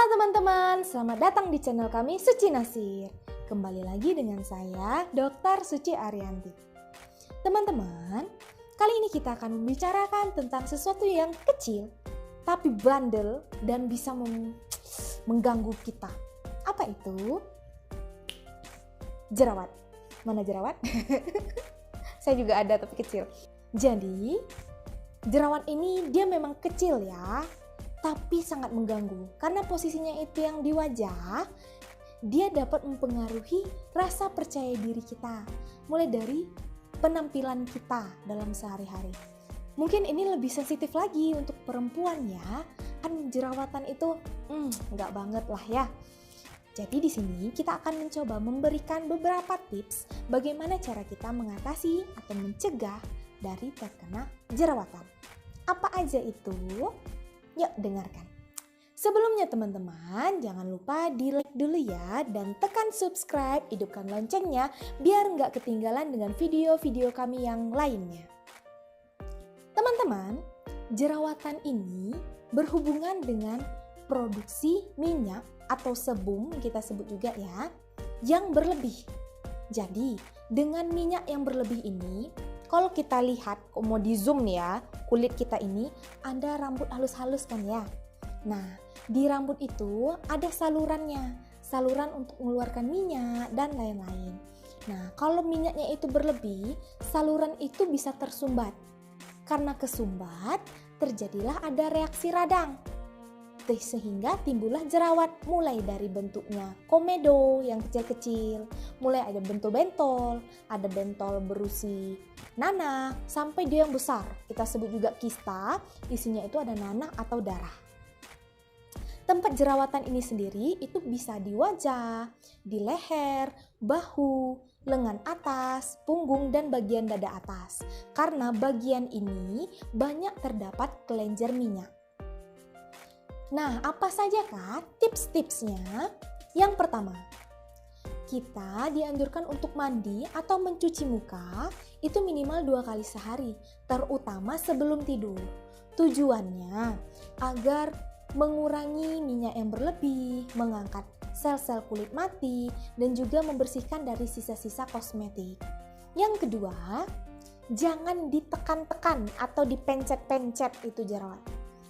Halo teman-teman, selamat datang di channel kami Suci Nasir. Kembali lagi dengan saya, Dr. Suci Ariyanti. Teman-teman, kali ini kita akan membicarakan tentang sesuatu yang kecil, tapi bandel dan bisa mengganggu kita. Apa itu? Jerawat. Mana jerawat? Saya juga ada tapi kecil. Jadi, jerawat ini dia memang kecil ya, tapi sangat mengganggu karena posisinya itu yang di wajah. Dia dapat mempengaruhi rasa percaya diri kita, mulai dari penampilan kita dalam sehari-hari. Mungkin ini lebih sensitif lagi untuk perempuan ya, kan jerawatan itu nggak banget lah ya. Jadi di sini kita akan mencoba memberikan beberapa tips bagaimana cara kita mengatasi atau mencegah dari terkena jerawatan. Apa aja itu? Yuk dengarkan. Sebelumnya teman-teman, jangan lupa di like dulu ya dan tekan subscribe, hidupkan loncengnya biar nggak ketinggalan dengan video-video kami yang lainnya. Teman-teman, jerawatan ini berhubungan dengan produksi minyak atau sebum, kita sebut juga ya, yang berlebih. Jadi, dengan minyak yang berlebih ini, kalau kita lihat, mau di zoom nih ya, kulit kita ini ada rambut halus-halus kan ya. Nah, di rambut itu ada salurannya, saluran untuk mengeluarkan minyak dan lain-lain. Nah, kalau minyaknya itu berlebih, saluran itu bisa tersumbat. Karena kesumbat, terjadilah ada reaksi radang. Sehingga timbullah jerawat, mulai dari bentuknya komedo yang kecil-kecil, mulai ada bentol-bentol, ada bentol berusi nanah, sampai dia yang besar. Kita sebut juga kista, isinya itu ada nanah atau darah. Tempat jerawatan ini sendiri itu bisa di wajah, di leher, bahu, lengan atas, punggung, dan bagian dada atas. Karena bagian ini banyak terdapat kelenjar minyak. Nah, apa saja kah tips-tipsnya? Yang pertama, kita dianjurkan untuk mandi atau mencuci muka itu minimal 2 kali sehari, terutama sebelum tidur. Tujuannya agar mengurangi minyak yang berlebih, mengangkat sel-sel kulit mati, dan juga membersihkan dari sisa-sisa kosmetik. Yang kedua, jangan ditekan-tekan atau dipencet-pencet itu jerawat.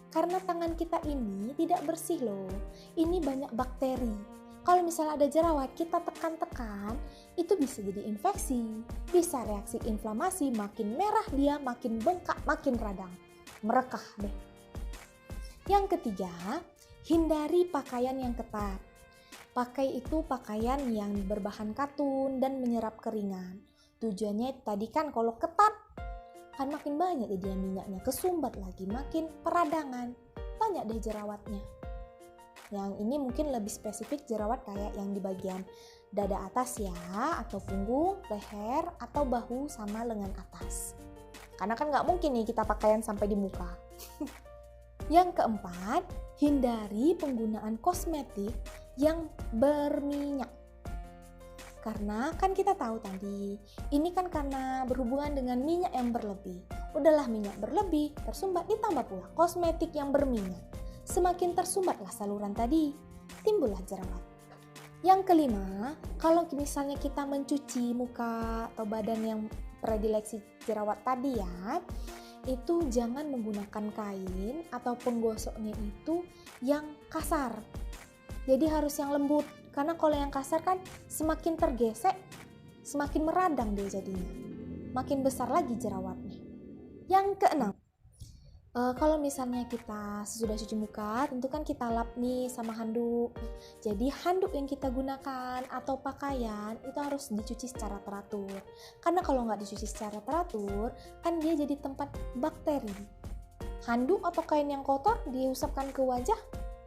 Karena tangan kita ini tidak bersih loh, ini banyak bakteri. Kalau misalnya ada jerawat, kita tekan-tekan, itu bisa jadi infeksi, bisa reaksi inflamasi, makin merah dia, makin bengkak, makin radang, merekah deh. Yang ketiga, hindari pakaian yang ketat. Pakai itu pakaian yang berbahan katun dan menyerap keringan. Tujuannya tadi kan kalau ketat, kan makin banyak dia minyaknya, kesumbat lagi, makin peradangan, banyak deh jerawatnya. Yang ini mungkin lebih spesifik jerawat kayak yang di bagian dada atas ya, atau punggung, leher, atau bahu sama lengan atas. Karena kan nggak mungkin nih kita pakaian sampai di muka. Yang keempat, hindari penggunaan kosmetik yang berminyak. Karena kan kita tahu tadi, ini kan karena berhubungan dengan minyak yang berlebih. Udahlah minyak berlebih, tersumbat, ditambah pula kosmetik yang berminyak. Semakin tersumbatlah saluran tadi, timbullah jerawat. Yang kelima, kalau misalnya kita mencuci muka atau badan yang predileksi jerawat tadi ya, itu jangan menggunakan kain atau penggosoknya itu yang kasar. Jadi harus yang lembut. Karena kalau yang kasar kan semakin tergesek, semakin meradang dia jadinya. Makin besar lagi jerawatnya. Yang keenam, kalau misalnya kita sudah cuci muka, tentu kan kita lap nih sama handuk. Jadi handuk yang kita gunakan atau pakaian itu harus dicuci secara teratur. Karena kalau nggak dicuci secara teratur, kan dia jadi tempat bakteri. Handuk atau kain yang kotor diusapkan ke wajah,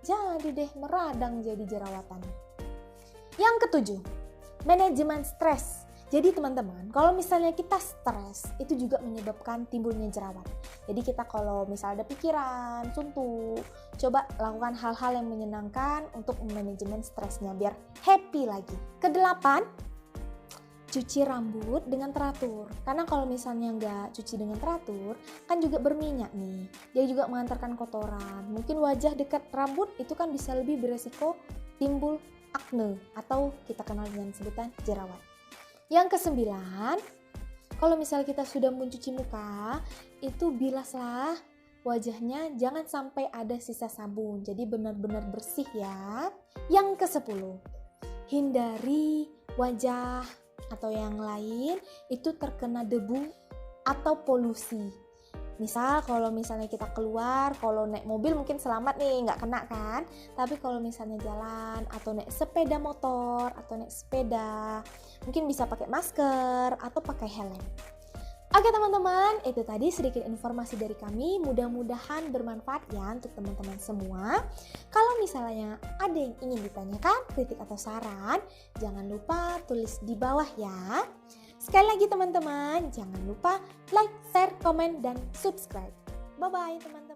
jadi deh meradang jadi jerawatan. Yang ketujuh, manajemen stres. Jadi teman-teman, kalau misalnya kita stres, itu juga menyebabkan timbulnya jerawat. Jadi kita kalau misalnya ada pikiran, suntuk, coba lakukan hal-hal yang menyenangkan untuk manajemen stresnya biar happy lagi. Kedelapan, cuci rambut dengan teratur. Karena kalau misalnya nggak cuci dengan teratur, kan juga berminyak nih. Dia juga mengantarkan kotoran. Mungkin wajah dekat rambut itu kan bisa lebih beresiko timbul akne atau kita kenal dengan sebutan jerawat. Yang kesembilan, kalau misalnya kita sudah mencuci muka, itu bilaslah wajahnya, jangan sampai ada sisa sabun. Jadi benar-benar bersih ya. Yang ke-10, hindari wajah atau yang lain itu terkena debu atau polusi. Misal kalau misalnya kita keluar, kalau naik mobil mungkin selamat nih, nggak kena kan. Tapi kalau misalnya jalan atau naik sepeda motor atau naik sepeda, mungkin bisa pakai masker atau pakai helm. Oke teman-teman, itu tadi sedikit informasi dari kami, mudah-mudahan bermanfaat ya untuk teman-teman semua. Kalau misalnya ada yang ingin ditanyakan, kritik atau saran, jangan lupa tulis di bawah ya. Sekali lagi teman-teman, jangan lupa like, share, komen, dan subscribe. Bye-bye teman-teman.